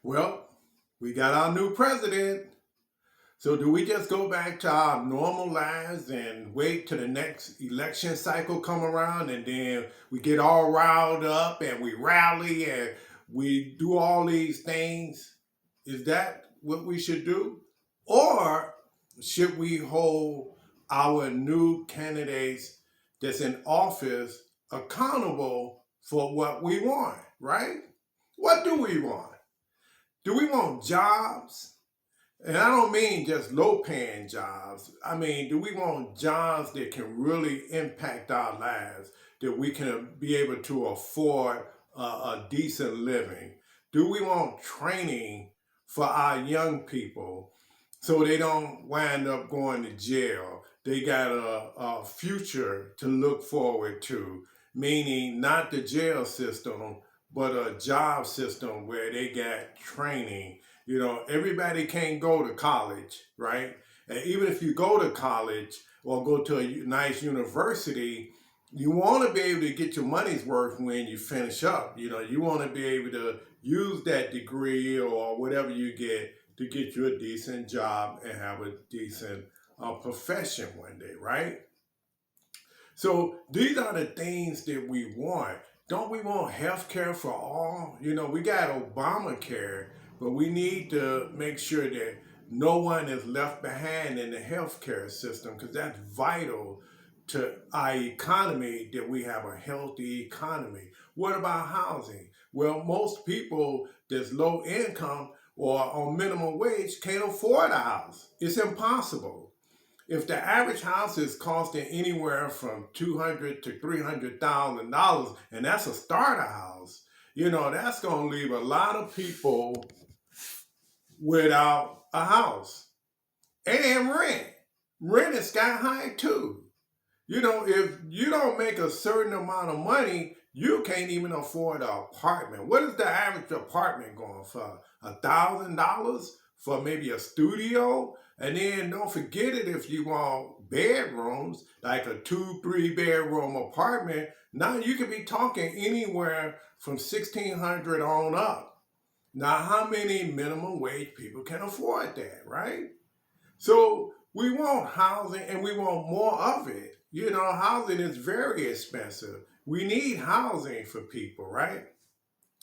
Well, we got our new president. So do we just go back to our normal lives and wait till the next election cycle come around and then we get all riled up and we rally and we do all these things? Is that what we should do? Or should we hold our new candidates that's in office accountable for what we want, right? What do we want? Do we want jobs? And I don't mean just low paying jobs. I mean, do we want jobs that can really impact our lives, that we can be able to afford a decent living? Do we want training for our young people so they don't wind up going to jail? They got a future to look forward to, meaning not the jail system, but a job system where they got training. Everybody can't go to college, right? And even if you go to college or go to a nice university, you want to be able to get your money's worth when you finish up. You want to be able to use that degree or whatever you get to get you a decent job and have a decent profession one day, right? So these are the things that we want. Don't we want health care for all? We got Obamacare, but we need to make sure that no one is left behind in the healthcare system because that's vital to our economy, that we have a healthy economy. What about housing? Well, most people that's low income or on minimum wage can't afford a house. It's impossible. If the average house is costing anywhere from $200 to $300,000, and that's a starter house, that's going to leave a lot of people without a house. And rent. Rent is sky high too. If you don't make a certain amount of money, you can't even afford an apartment. What is the average apartment going for? $1,000 for maybe a studio? And then don't forget it, if you want bedrooms, like a 2-3 bedroom apartment, now you could be talking anywhere from 1,600 on up. Now, how many minimum wage people can afford that, right? So we want housing and we want more of it. Housing is very expensive. We need housing for people, right?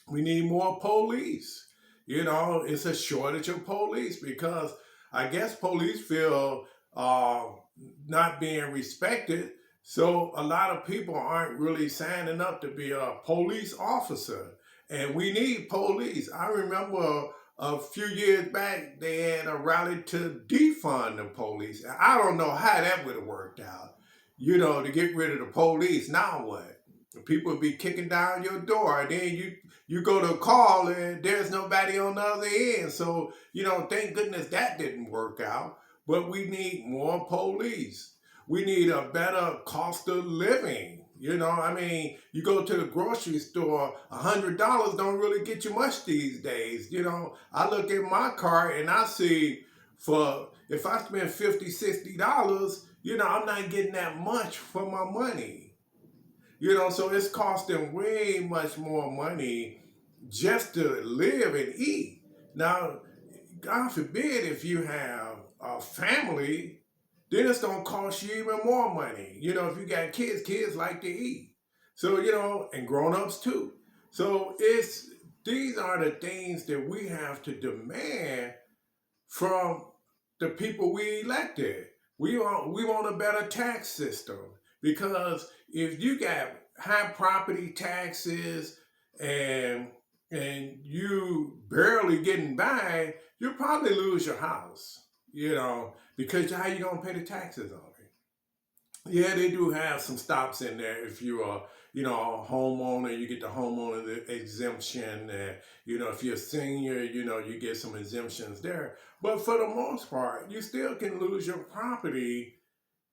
We need more police. It's a shortage of police because I guess police feel not being respected. So a lot of people aren't really signing up to be a police officer. And we need police. I remember a few years back, they had a rally to defund the police. I don't know how that would have worked out, to get rid of the police. Now what? People would be kicking down your door. And then you go to call and there's nobody on the other end. So, thank goodness that didn't work out. But we need more police. We need a better cost of living. You go to the grocery store, $100 don't really get you much these days. I look at my car and I see if I spend $50, $60, I'm not getting that much for my money. So it's costing way much more money just to live and eat. Now, God forbid if you have a family, then it's going to cost you even more money. If you got kids like to eat. So, and grown-ups too. So these are the things that we have to demand from the people we elected. We want a better tax system because if you got high property taxes and you barely getting by, you'll probably lose your house, because how you gonna pay the taxes on it? Yeah, they do have some stops in there. If you are, a homeowner, you get the homeowner exemption. And, if you're a senior, you get some exemptions there. But for the most part, you still can lose your property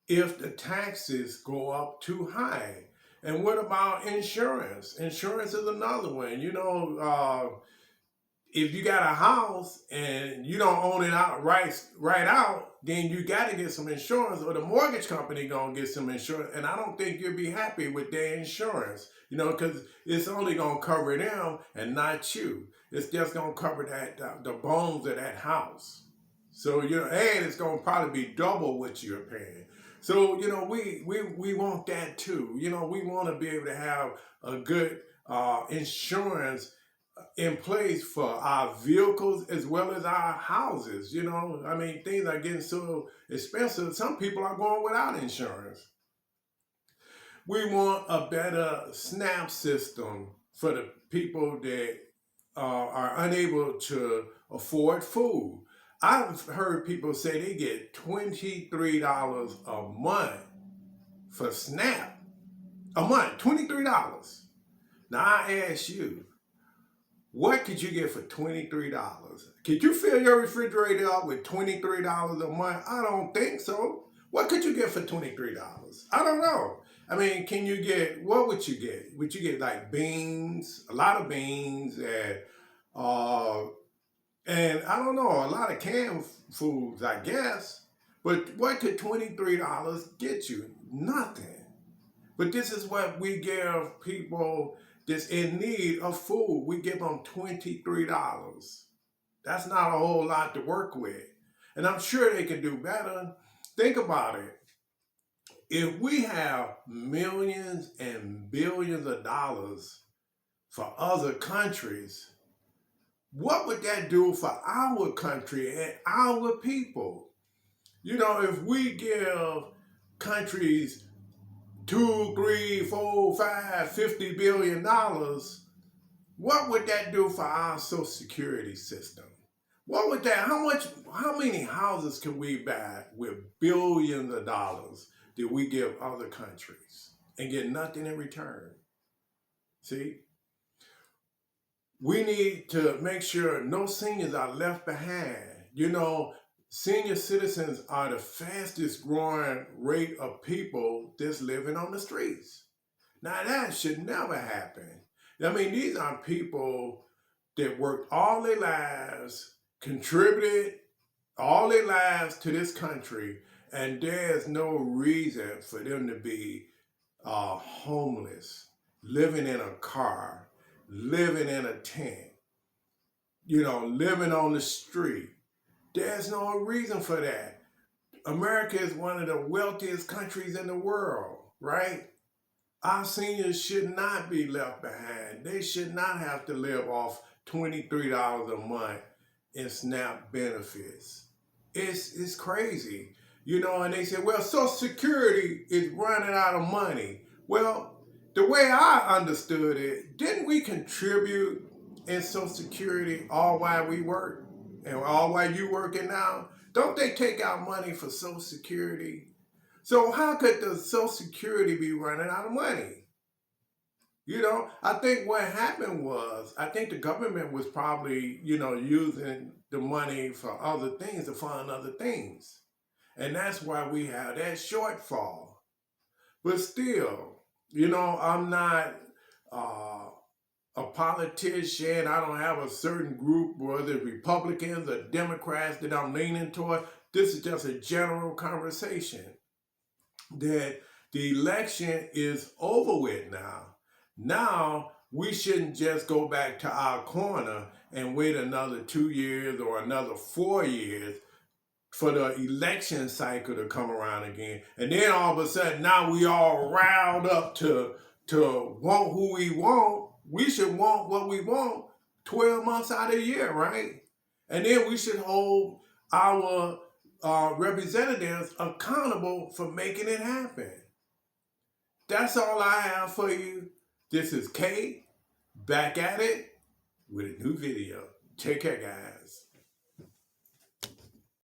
if the taxes go up too high. And what about insurance? Insurance is another one. if you got a house and you don't own it out right out, then you got to get some insurance, or the mortgage company gonna get some insurance. And I don't think you'll be happy with their insurance, because it's only gonna cover them and not you. It's just gonna cover the bones of that house. So and it's gonna probably be double what you're paying. So we want that too. We want to be able to have a good insurance in place for our vehicles as well as our houses. I mean, things are getting so expensive. Some people are going without insurance. We want a better SNAP system for the people that are unable to afford food. I've heard people say they get $23 a month for SNAP. A month, $23. Now I ask you, what could you get for $23? Could you fill your refrigerator up with $23 a month? I don't think so. What could you get for $23? I don't know. I mean, what would you get? Would you get like beans, a lot of beans, and I don't know, a lot of canned foods, I guess. But what could $23 get you? Nothing. But this is what we give people that's in need of food. We give them $23. That's not a whole lot to work with. And I'm sure they can do better. Think about it. If we have millions and billions of dollars for other countries, what would that do for our country and our people? If we give countries 2, 3, 4, 5, $50 billion, what would that do for our Social Security system? How many houses can we buy with billions of dollars that we give other countries and get nothing in return? See? We need to make sure no seniors are left behind. Senior citizens are the fastest growing rate of people that's living on the streets. Now that should never happen. I mean, these are people that worked all their lives, contributed all their lives to this country, and there's no reason for them to be homeless, living in a car, living in a tent, living on the street. There's no reason for that. America is one of the wealthiest countries in the world, right? Our seniors should not be left behind. They should not have to live off $23 a month in SNAP benefits. It's crazy. And they say, well, Social Security is running out of money. Well, the way I understood it, didn't we contribute in Social Security all while we work? And all while you working now? Don't they take out money for Social Security? So how could the Social Security be running out of money? I think what happened was, I think the government was probably, using the money for other things, to fund other things. And that's why we have that shortfall. But still, I'm not a politician. I don't have a certain group, whether Republicans or Democrats, that I'm leaning toward. This is just a general conversation that the election is over with now. Now, we shouldn't just go back to our corner and wait another 2 years or another 4 years for the election cycle to come around again. And then all of a sudden, now we all riled up to want who we want. We should want what we want 12 months out of the year, right? And then we should hold our representatives accountable for making it happen. That's all I have for you. This is Kay, back at it with a new video. Take care, guys.